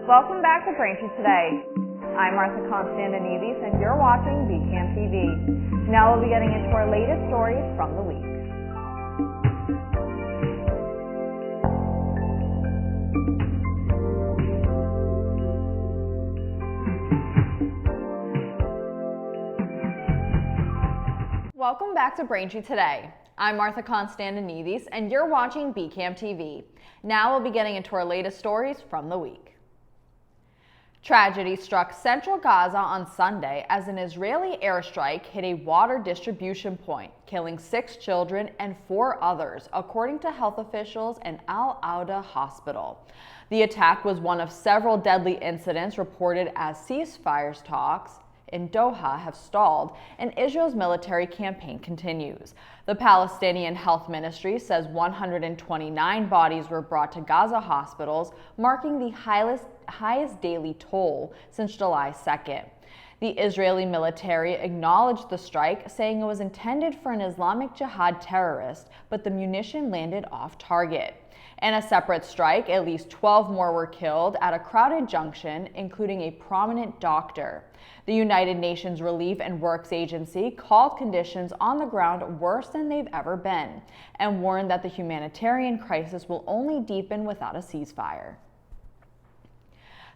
Welcome back to Braintree Today. I'm Martha Konstandinidis and you're watching BCAM TV. Now we'll be getting into our latest stories from the week. Welcome back to Braintree Today. I'm Martha Konstandinidis and you're watching BCAM TV. Now we'll be getting into our latest stories from the week. Tragedy struck central Gaza on Sunday as an Israeli airstrike hit a water distribution point, killing 6 children and 4 others, according to health officials in Al-Auda Hospital. The attack was one of several deadly incidents reported as ceasefire talks in Doha have stalled and Israel's military campaign continues. The Palestinian Health Ministry says 129 bodies were brought to Gaza hospitals, marking the highest daily toll since July 2nd. The Israeli military acknowledged the strike, saying it was intended for an Islamic Jihad terrorist, but the munition landed off target. In a separate strike, at least 12 more were killed at a crowded junction, including a prominent doctor. The United Nations Relief and Works Agency called conditions on the ground worse than they've ever been and warned that the humanitarian crisis will only deepen without a ceasefire.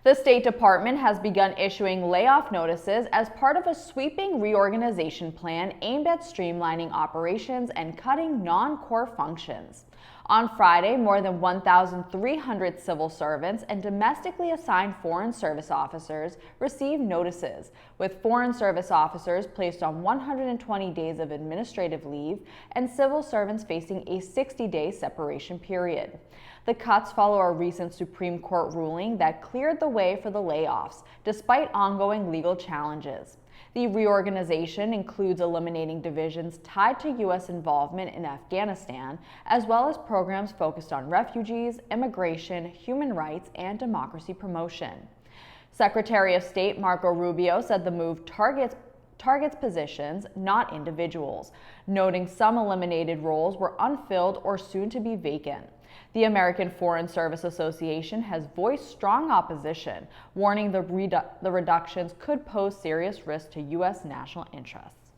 The State Department has begun issuing layoff notices as part of a sweeping reorganization plan aimed at streamlining operations and cutting non-core functions. On Friday, more than 1,300 civil servants and domestically assigned Foreign Service officers received notices, with Foreign Service officers placed on 120 days of administrative leave and civil servants facing a 60-day separation period. The cuts follow a recent Supreme Court ruling that cleared the way for the layoffs, despite ongoing legal challenges. The reorganization includes eliminating divisions tied to U.S. involvement in Afghanistan, as well as programs focused on refugees, immigration, human rights, and democracy promotion. Secretary of State Marco Rubio said the move targets positions, not individuals, noting some eliminated roles were unfilled or soon to be vacant. The American Foreign Service Association has voiced strong opposition, warning the reductions could pose serious risk to U.S. national interests.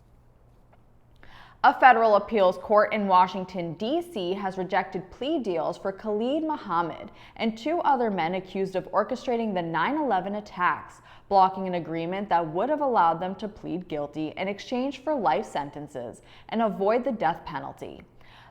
A federal appeals court in Washington, D.C. has rejected plea deals for Khalid Mohammed and 2 other men accused of orchestrating the 9/11 attacks, blocking an agreement that would have allowed them to plead guilty in exchange for life sentences and avoid the death penalty.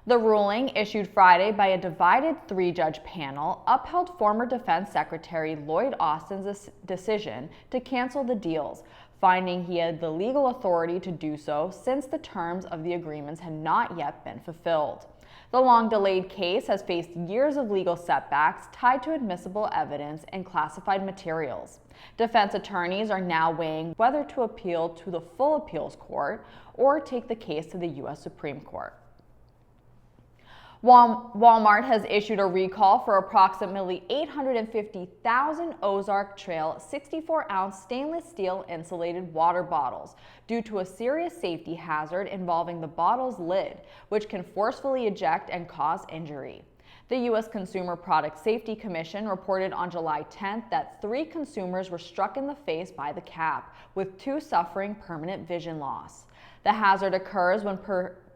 The ruling, issued Friday by a divided 3-judge panel, upheld former Defense Secretary Lloyd Austin's decision to cancel the deals, finding he had the legal authority to do so since the terms of the agreements had not yet been fulfilled. The long-delayed case has faced years of legal setbacks tied to admissible evidence and classified materials. Defense attorneys are now weighing whether to appeal to the full appeals court or take the case to the U.S. Supreme Court. Walmart has issued a recall for approximately 850,000 Ozark Trail 64-ounce stainless steel insulated water bottles due to a serious safety hazard involving the bottle's lid, which can forcefully eject and cause injury. The U.S. Consumer Product Safety Commission reported on July 10th that 3 consumers were struck in the face by the cap, with 2 suffering permanent vision loss. The hazard occurs when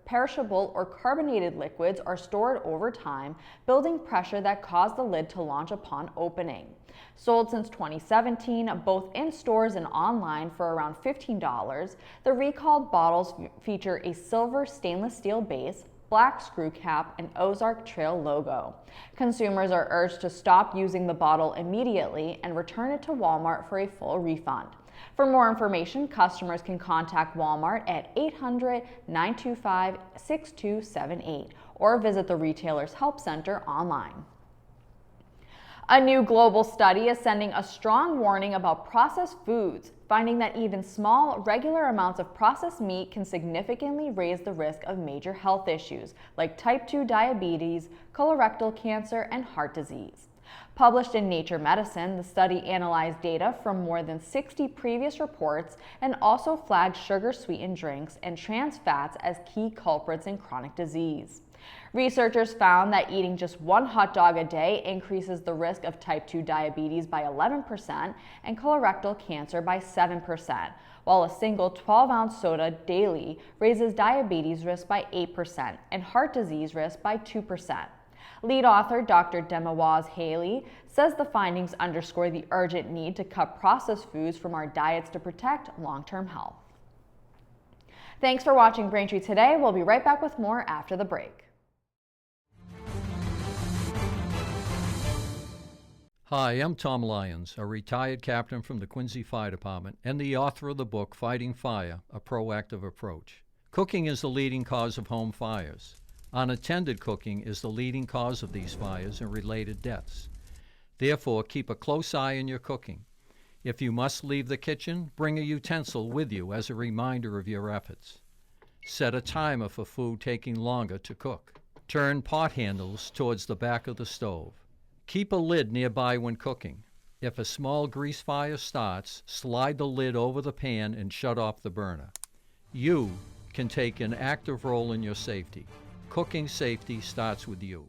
perishable or carbonated liquids are stored over time, building pressure that caused the lid to launch upon opening. Sold since 2017, both in stores and online for around $15, the recalled bottles feature a silver stainless steel base, black screw cap, and Ozark Trail logo. Consumers are urged to stop using the bottle immediately and return it to Walmart for a full refund. For more information, customers can contact Walmart at 800-925-6278 or visit the retailer's help center online. A new global study is sending a strong warning about processed foods, finding that even small, regular amounts of processed meat can significantly raise the risk of major health issues like type 2 diabetes, colorectal cancer, and heart disease. Published in Nature Medicine, the study analyzed data from more than 60 previous reports and also flagged sugar-sweetened drinks and trans fats as key culprits in chronic disease. Researchers found that eating just one hot dog a day increases the risk of type 2 diabetes by 11% and colorectal cancer by 7%, while a single 12-ounce soda daily raises diabetes risk by 8% and heart disease risk by 2%. Lead author Dr. Demawaz Haley says the findings underscore the urgent need to cut processed foods from our diets to protect long-term health. Thanks for watching Braintree Today. We'll be right back with more after the break. Hi, I'm Tom Lyons, a retired captain from the Quincy Fire Department and the author of the book Fighting Fire, A Proactive Approach. Cooking is the leading cause of home fires. Unattended cooking is the leading cause of these fires and related deaths. Therefore, keep a close eye on your cooking. If you must leave the kitchen, bring a utensil with you as a reminder of your efforts. Set a timer for food taking longer to cook. Turn pot handles towards the back of the stove. Keep a lid nearby when cooking. If a small grease fire starts, slide the lid over the pan and shut off the burner. You can take an active role in your safety. Cooking safety starts with you.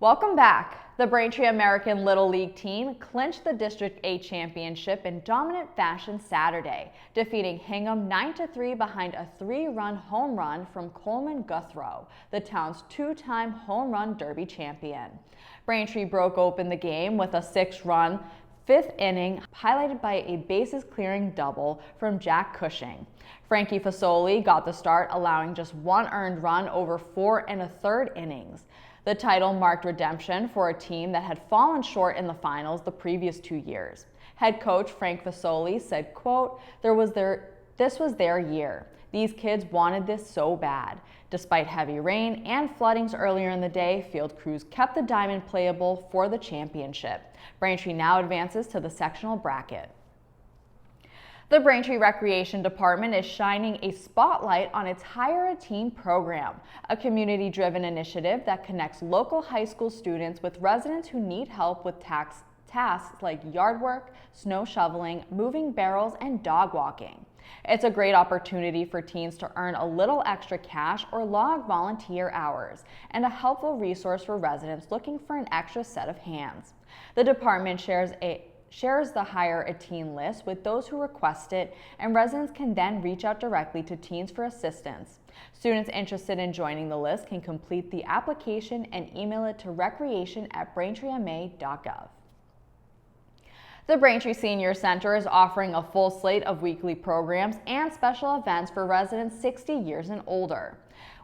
Welcome back. The Braintree American Little League team clinched the District 8 championship in dominant fashion Saturday, defeating Hingham 9-3 behind a 3-run home run from Coleman Guthrow, the town's 2-time home run derby champion. Braintree broke open the game with a 6-run fifth inning, highlighted by a bases-clearing double from Jack Cushing. Frankie Fasoli got the start, allowing just 1 earned run over 4 1/3 innings. The title marked redemption for a team that had fallen short in the finals the previous 2 years. Head coach Frank Fasoli said, quote, "This was their year. These kids wanted this so bad." Despite heavy rain and floodings earlier in the day, field crews kept the diamond playable for the championship. Braintree now advances to the sectional bracket. The Braintree Recreation Department is shining a spotlight on its Hire a Teen program, a community-driven initiative that connects local high school students with residents who need help with tasks like yard work, snow shoveling, moving barrels, and dog walking. It's a great opportunity for teens to earn a little extra cash or log volunteer hours, and a helpful resource for residents looking for an extra set of hands. The department shares the Hire a Teen list with those who request it, and residents can then reach out directly to teens for assistance. Students interested in joining the list can complete the application and email it to recreation@braintreema.gov. The Braintree Senior Center is offering a full slate of weekly programs and special events for residents 60 years and older.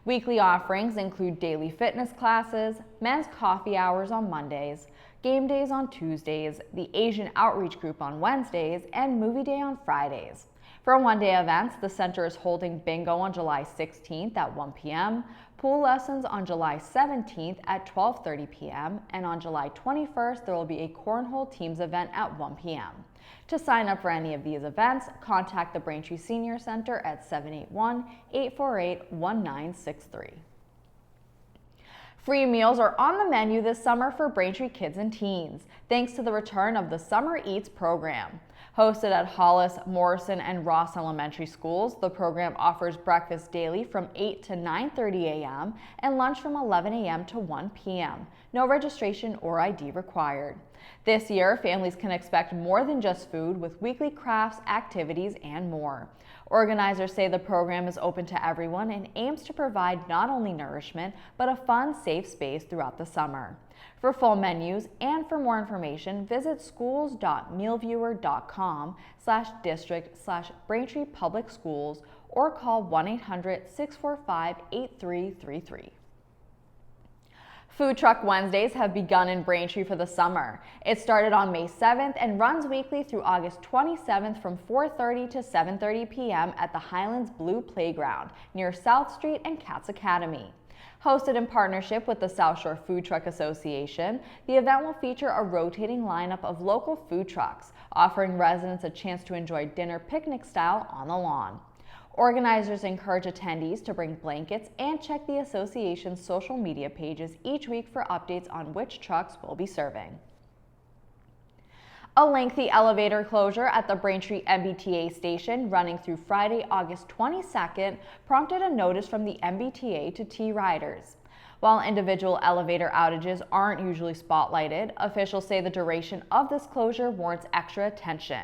Weekly offerings include daily fitness classes, men's coffee hours on Mondays, game days on Tuesdays, the Asian Outreach Group on Wednesdays, and movie day on Fridays. For one-day events, the center is holding bingo on July 16th at 1 p.m., pool lessons on July 17th at 12:30 p.m., and on July 21st, there will be a cornhole teams event at 1 p.m. To sign up for any of these events, contact the Braintree Senior Center at 781-848-1963. Free meals are on the menu this summer for Braintree kids and teens, thanks to the return of the Summer Eats program. Hosted at Hollis, Morrison, and Ross Elementary Schools, the program offers breakfast daily from 8 to 9:30 a.m. and lunch from 11 a.m. to 1 p.m. No registration or ID required. This year, families can expect more than just food with weekly crafts, activities, and more. Organizers say the program is open to everyone and aims to provide not only nourishment, but a fun, safe space throughout the summer. For full menus and for more information, visit schools.mealviewer.com/district/Braintree Public Schools or call 1-800-645-8333. Food Truck Wednesdays have begun in Braintree for the summer. It started on May 7th and runs weekly through August 27th from 4:30 to 7:30 p.m. at the Highlands Blue Playground near South Street and Cats Academy. Hosted in partnership with the South Shore Food Truck Association, the event will feature a rotating lineup of local food trucks, offering residents a chance to enjoy dinner picnic style on the lawn. Organizers encourage attendees to bring blankets and check the association's social media pages each week for updates on which trucks will be serving. A lengthy elevator closure at the Braintree MBTA station running through Friday, August 22nd prompted a notice from the MBTA to T-Riders. While individual elevator outages aren't usually spotlighted, officials say the duration of this closure warrants extra attention.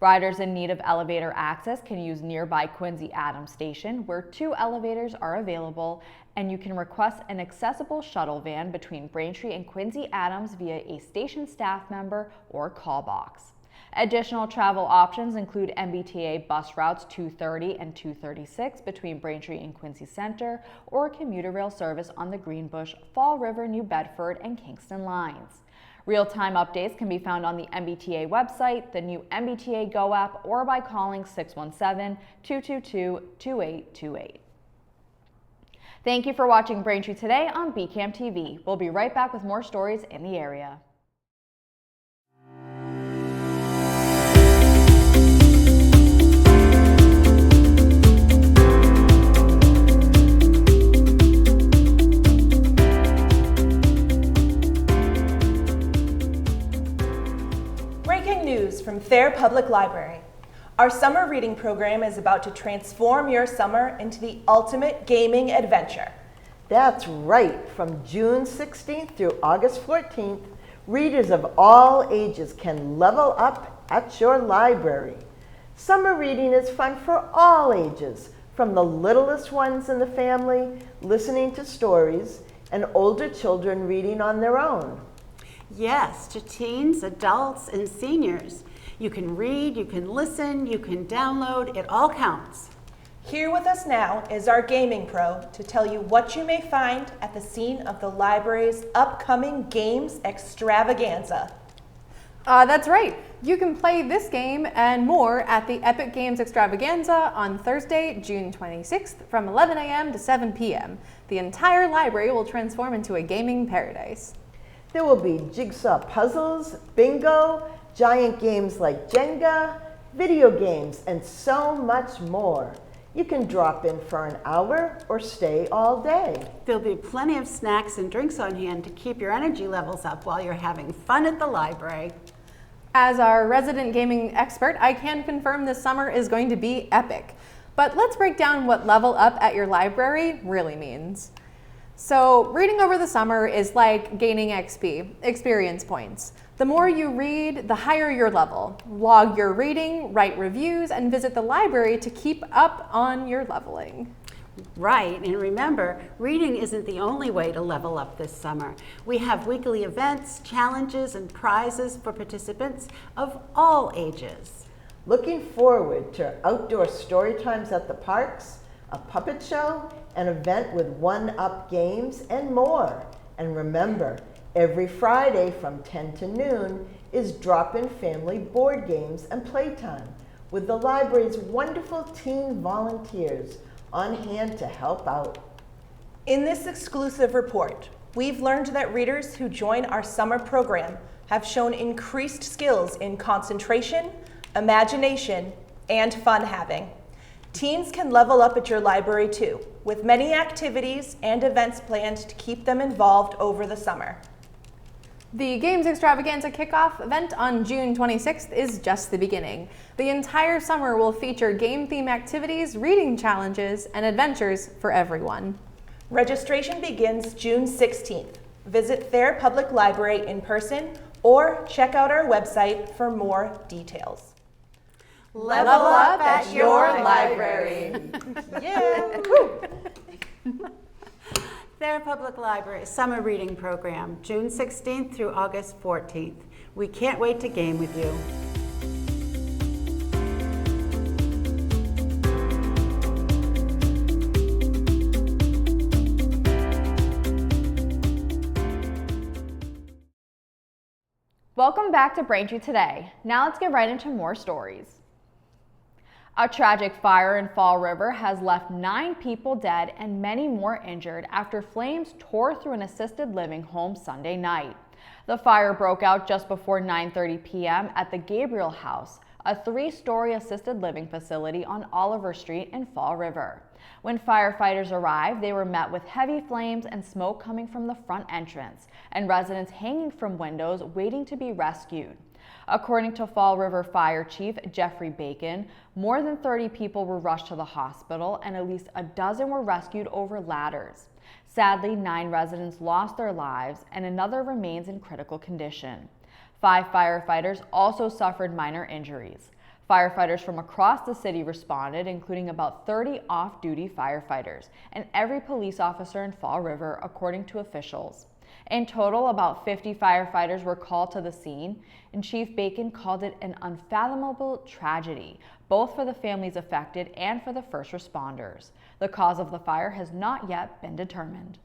Riders in need of elevator access can use nearby Quincy Adams Station, where 2 elevators are available, and you can request an accessible shuttle van between Braintree and Quincy Adams via a station staff member or call box. Additional travel options include MBTA bus routes 230 and 236 between Braintree and Quincy Center, or commuter rail service on the Greenbush, Fall River, New Bedford, and Kingston lines. Real-time updates can be found on the MBTA website, the new MBTA Go app, or by calling 617-222-2828. Thank you for watching Braintree Today on BCAM TV. We'll be right back with more stories in the area. From Thayer Public Library. Our summer reading program is about to transform your summer into the ultimate gaming adventure. That's right. From June 16th through August 14th, readers of all ages can level up at your library. Summer reading is fun for all ages, from the littlest ones in the family listening to stories and older children reading on their own. Yes, to teens, adults, and seniors. You can read, you can listen, you can download, it all counts. Here with us now is our gaming pro to tell you what you may find at the scene of the library's upcoming games extravaganza. That's right. You can play this game and more at the Epic Games Extravaganza on Thursday, June 26th from 11 a.m. to 7 p.m. The entire library will transform into a gaming paradise. There will be jigsaw puzzles, bingo, giant games like Jenga, video games, and so much more. You can drop in for an hour or stay all day. There'll be plenty of snacks and drinks on hand to keep your energy levels up while you're having fun at the library. As our resident gaming expert, I can confirm this summer is going to be epic. But let's break down what level up at your library really means. So, reading over the summer is like gaining XP, experience points. The more you read, the higher your level. Log your reading, write reviews, and visit the library to keep up on your leveling. Right, and remember, reading isn't the only way to level up this summer. We have weekly events, challenges, and prizes for participants of all ages. Looking forward to outdoor story times at the parks, a puppet show, an event with one-up games, and more. And remember, every Friday from 10 to noon is drop-in family board games and playtime with the library's wonderful teen volunteers on hand to help out. In this exclusive report, we've learned that readers who join our summer program have shown increased skills in concentration, imagination, and fun having. Teens can level up at your library too, with many activities and events planned to keep them involved over the summer. The Games Extravaganza kickoff event on June 26th is just the beginning. The entire summer will feature game-themed activities, reading challenges, and adventures for everyone. Registration begins June 16th. Visit Thayer Public Library in person or check out our website for more details. Level up at your library. Yeah. Thayer Public Library Summer Reading Program, June 16th through August 14th. We can't wait to game with you. Welcome back to Braintree Today. Now let's get right into more stories. A tragic fire in Fall River has left 9 people dead and many more injured after flames tore through an assisted living home Sunday night. The fire broke out just before 9:30 p.m. at the Gabriel House, a 3-story assisted living facility on Oliver Street in Fall River. When firefighters arrived, they were met with heavy flames and smoke coming from the front entrance, and residents hanging from windows waiting to be rescued. According to Fall River Fire Chief Jeffrey Bacon, more than 30 people were rushed to the hospital and at least a dozen were rescued over ladders. Sadly, 9 residents lost their lives and another remains in critical condition. 5 firefighters also suffered minor injuries. Firefighters from across the city responded, including about 30 off-duty firefighters and every police officer in Fall River, according to officials. In total, about 50 firefighters were called to the scene, and Chief Bacon called it an unfathomable tragedy, both for the families affected and for the first responders. The cause of the fire has not yet been determined.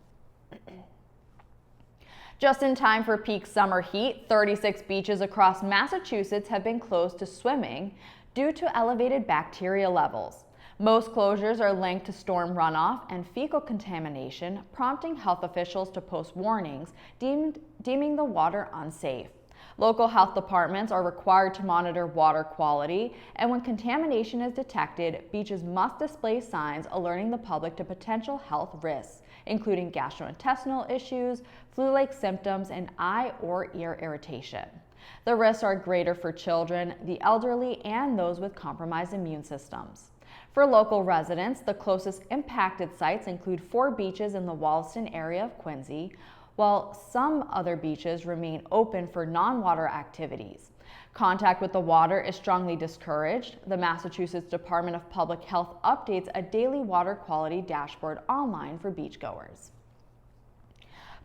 Just in time for peak summer heat, 36 beaches across Massachusetts have been closed to swimming due to elevated bacteria levels. Most closures are linked to storm runoff and fecal contamination, prompting health officials to post warnings deeming the water unsafe. Local health departments are required to monitor water quality, and when contamination is detected, beaches must display signs alerting the public to potential health risks, including gastrointestinal issues, flu-like symptoms, and eye or ear irritation. The risks are greater for children, the elderly, and those with compromised immune systems. For local residents, the closest impacted sites include 4 beaches in the Wollaston area of Quincy, while some other beaches remain open for non-water activities. Contact with the water is strongly discouraged. The Massachusetts Department of Public Health updates a daily water quality dashboard online for beachgoers.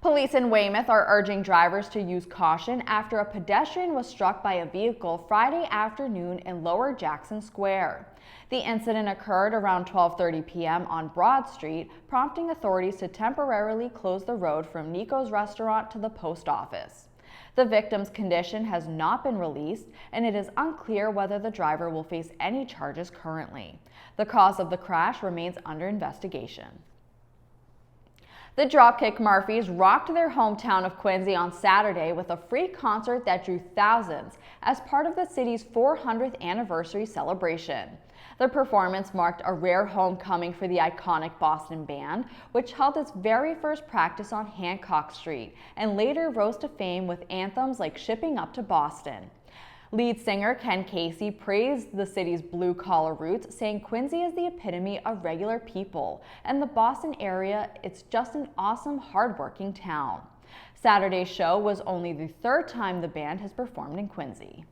Police in Weymouth are urging drivers to use caution after a pedestrian was struck by a vehicle Friday afternoon in Lower Jackson Square. The incident occurred around 12:30 p.m. on Broad Street, prompting authorities to temporarily close the road from Nico's restaurant to the post office. The victim's condition has not been released, and it is unclear whether the driver will face any charges currently. The cause of the crash remains under investigation. The Dropkick Murphys rocked their hometown of Quincy on Saturday with a free concert that drew thousands as part of the city's 400th anniversary celebration. The performance marked a rare homecoming for the iconic Boston band, which held its very first practice on Hancock Street and later rose to fame with anthems like Shipping Up to Boston. Lead singer Ken Casey praised the city's blue-collar roots, saying Quincy is the epitome of regular people, and the Boston area, it's just an awesome, hard-working town. Saturday's show was only the 3rd time the band has performed in Quincy.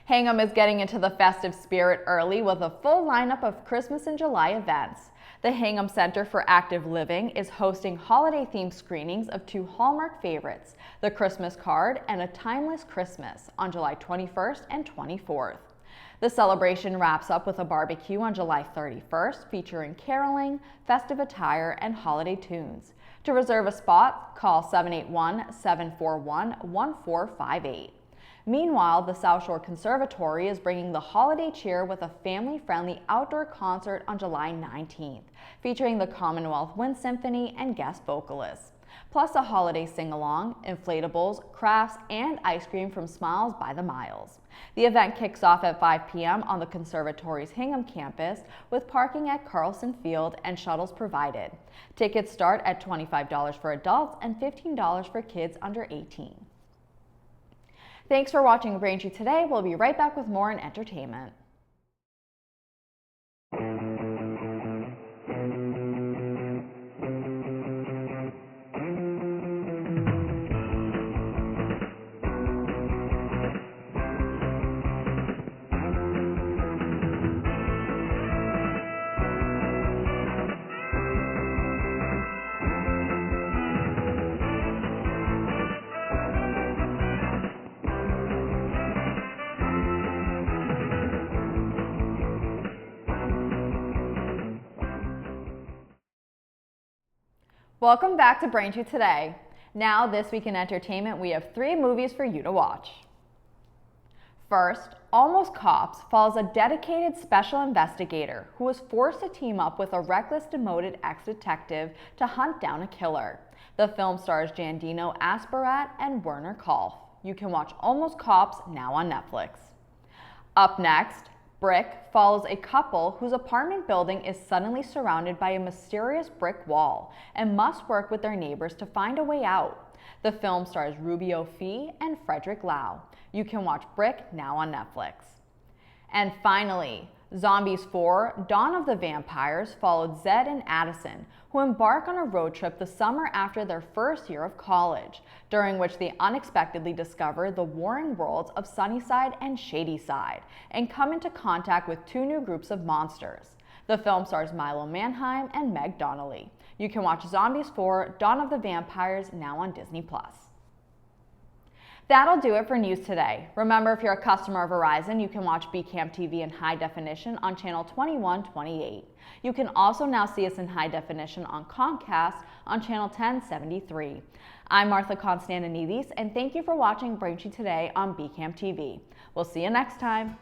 Hingham is getting into the festive spirit early with a full lineup of Christmas in July events. The Hingham Center for Active Living is hosting holiday-themed screenings of 2 Hallmark favorites, The Christmas Card and A Timeless Christmas, on July 21st and 24th. The celebration wraps up with a barbecue on July 31st, featuring caroling, festive attire, and holiday tunes. To reserve a spot, call 781-741-1458. Meanwhile, the South Shore Conservatory is bringing the holiday cheer with a family-friendly outdoor concert on July 19th, featuring the Commonwealth Wind Symphony and guest vocalists, plus a holiday sing-along, inflatables, crafts, and ice cream from Smiles by the Miles. The event kicks off at 5 p.m. on the Conservatory's Hingham campus, with parking at Carlson Field and shuttles provided. Tickets start at $25 for adults and $15 for kids under 18. Thanks for watching Braintree today. We'll be right back with more in entertainment. Welcome back to Braintree today. Now, this week in entertainment, we have 3 movies for you to watch. First, Almost Cops follows a dedicated special investigator who was forced to team up with a reckless, demoted ex-detective to hunt down a killer. The film stars Jandino Asparat and Werner Kolf. You can watch Almost Cops now on Netflix. Up next, Brick follows a couple whose apartment building is suddenly surrounded by a mysterious brick wall and must work with their neighbors to find a way out. The film stars Rubio Fee and Frederick Lau. You can watch Brick now on Netflix. And finally, Zombies 4: Dawn of the Vampires followed Zed and Addison, who embark on a road trip the summer after their first year of college, during which they unexpectedly discover the warring worlds of Sunnyside and Shadyside, and come into contact with two new groups of monsters. The film stars Milo Manheim and Meg Donnelly. You can watch Zombies 4: Dawn of the Vampires now on Disney+. That'll do it for news today. Remember, if you're a customer of Verizon, you can watch BCAM TV in high definition on channel 2128. You can also now see us in high definition on Comcast on channel 1073. I'm Martha Konstandinidis, and thank you for watching Braintree Today on BCAM TV. We'll see you next time.